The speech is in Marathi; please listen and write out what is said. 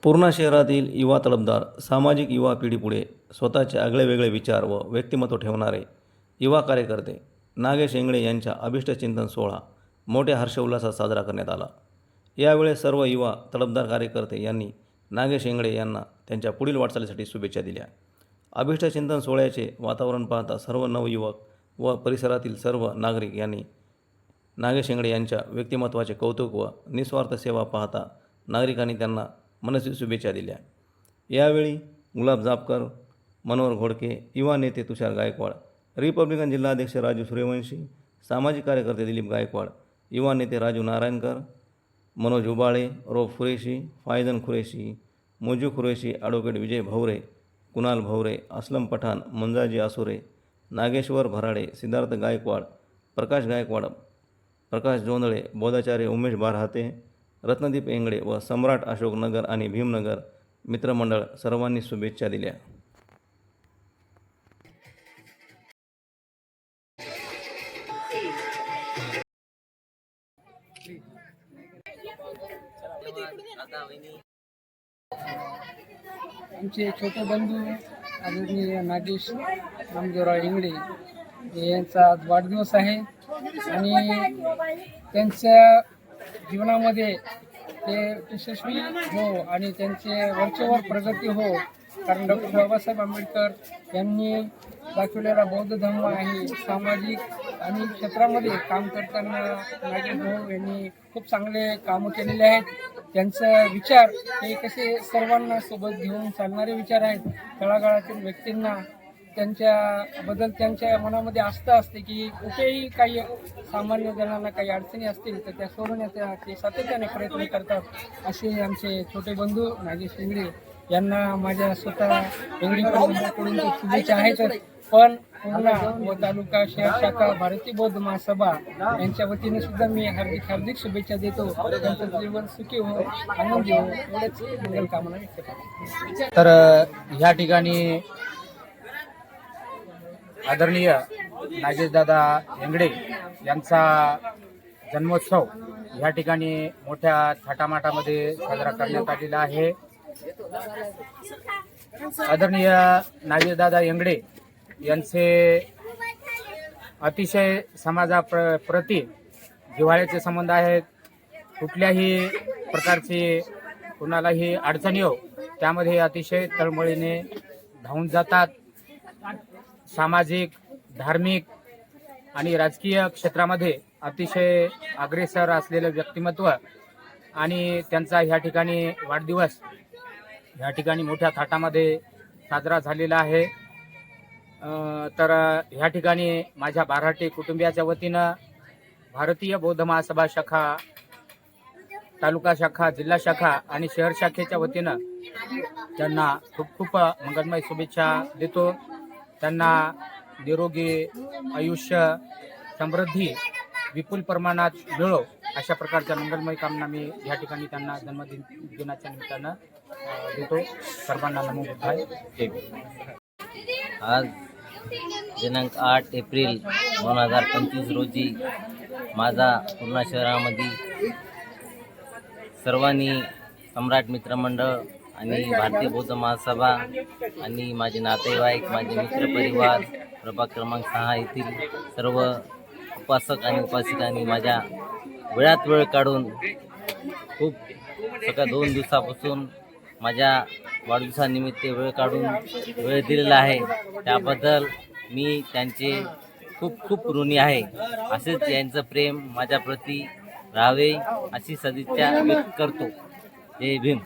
पूर्णा शहरातील युवा तडफदार, सामाजिक युवा पिढीपुढे स्वतःचे आगळेवेगळे विचार व व्यक्तिमत्व ठेवणारे युवा कार्यकर्ते नागेश इंगळे यांच्या अभिष्टचिंतन सोहळा मोठ्या हर्षोल्लासात साजरा करण्यात आला। यावेळी सर्व युवा तडफदार कार्यकर्ते यांनी नागेश इंगळे यांना त्यांच्या पुढील वाटचालीसाठी शुभेच्छा दिल्या। अभिष्टचिंतन सोहळ्याचे वातावरण पाहता सर्व नवयुवक व परिसरातील सर्व नागरिक यांनी नागेश इंगळे यांच्या व्यक्तिमत्वाचे कौतुक व निस्वार्थ सेवा पाहता नागरिकांनी त्यांना मनस्वी शुभेच्छा दिल्या। यावेळी गुलाब जापकर, मनोहर घोडके, युवा नेते तुषार गायकवाड, रिपब्लिकन जिल्हाध्यक्ष राजू सूर्यवंशी, सामाजिक कार्यकर्ते दिलीप गायकवाड, युवा नेते राजू नारायणकर, मनोज उबाळे, रौफ कुरेशी, फायजन कुरेशी, मोजू कुरेशी, ॲडव्होकेट विजय भवरे, कुणाल भवरे, असलम पठाण, मंजाजी आसुरे, नागेश्वर भराडे, सिद्धार्थ गायकवाड, प्रकाश गायकवाड, प्रकाश जोंधळे, बौद्धाचार्य उमेश बारहाते, रत्नदीप इंगळे व सम्राट अशोक नगर आणि भीमनगर मित्रमंडळ सर्वांनी शुभेच्छा दिल्या। आमचे छोटे बंधू आदरणीय नागेश नामदेवराव इंगळे यांचा आज वाढदिवस आहे आणि त्यांच्या जीवनामध्ये ते यशस्वी हो आणि त्यांचे वरचेवर प्रगती हो, कारण डॉक्टर बाबासाहेब आंबेडकर यांनी दाखवलेला बौद्ध धर्म आहे। सामाजिक आणि क्षेत्रामध्ये काम करताना नागेश भाऊ यांनी खूप चांगले कामं केलेले आहेत। त्यांचे विचार हे कसे सर्वांना सोबत घेऊन चालणारे विचार आहेत। तळागाळातील व्यक्तींना त्यांच्याबद्दल त्यांच्या मनामध्ये आस्था असते की कुठेही काही सामान्य जणांना काही अडचणी असतील तर त्या सोडवण्याचा ते सातत्याने प्रयत्न करतात। असे आमचे छोटे बंधू नागेश इंगळे यांना माझ्या स्वतः इंगळे परिवाराकडून शुभेच्छा आहेत, पण पूर्णा व तालुका शहर शाखा भारतीय बौद्ध महासभा यांच्या वतीने सुद्धा मी हार्दिक शुभेच्छा देतो। त्यांचं जीवन सुखी हो, आनंदी हो, एवढेच मंगल कामना व्यक्त करतो। तर ह्या ठिकाणी आदरणीय नागेशदादा इंगळे यांचा जन्मोत्सव ह्या ठिकाणी मोठ्या थाटामाटामध्ये साजरा करण्यात आलेला आहे। आदरणीय नागेशदादा इंगळे यांचे अतिशय समाजाप्रती जिव्हाळ्याचे संबंध आहेत। कुठल्याही प्रकारची कुणालाही अडचणी हो त्यामध्ये अतिशय तळमळीने धावून जातात। सामाजिक, धार्मिक आणि राजकीय क्षेत्रामध्ये अतिशय अग्रेसर असलेलं व्यक्तिमत्व आणि त्यांचा ह्या ठिकाणी वाढदिवस ह्या ठिकाणी मोठ्या थाटामध्ये साजरा झालेला आहे। तर ह्या ठिकाणी माझ्या बाराटे कुटुंबियाच्या वतीनं भारतीय बौद्ध महासभा शाखा, तालुका शाखा, जिल्हा शाखा आणि शहर शाखेच्या वतीनं त्यांना खूप खूप मंगलमय शुभेच्छा देतो। त्यांना निरोगी आयुष्य, समृद्धी विपुल प्रमाणात मिळो अशा प्रकारच्या मंगलमय कामना मी या ठिकाणी त्यांना जन्मदिनाच्या निमित्तानं देतो। सर्वांना नमो बुद्धाय। आज दिनांक 8 एप्रिल 2025 रोजी माझा पूर्णा शहरामध्ये सर्वांनी सम्राट मित्रमंडळ आणि भारतीय बौद्ध महासभा आणि माझे नातेवाईक, माझे मित्रपरिवार, प्रभाग क्रमांक 6 येथील सर्व उपासक आणि उपासिकांनी माझ्या वेळात वेळ काढून खूप सगळ्या 2 दिवसापासून माझ्या वाढदिवसानिमित्त वेळ काढून वेळ दिलेला आहे। त्याबद्दल मी त्यांचे खूप खूप ऋणी आहे। असेच यांचं प्रेम माझ्याप्रती राहावे अशी सदिच्छा व्यक्त करतो। जय भीम।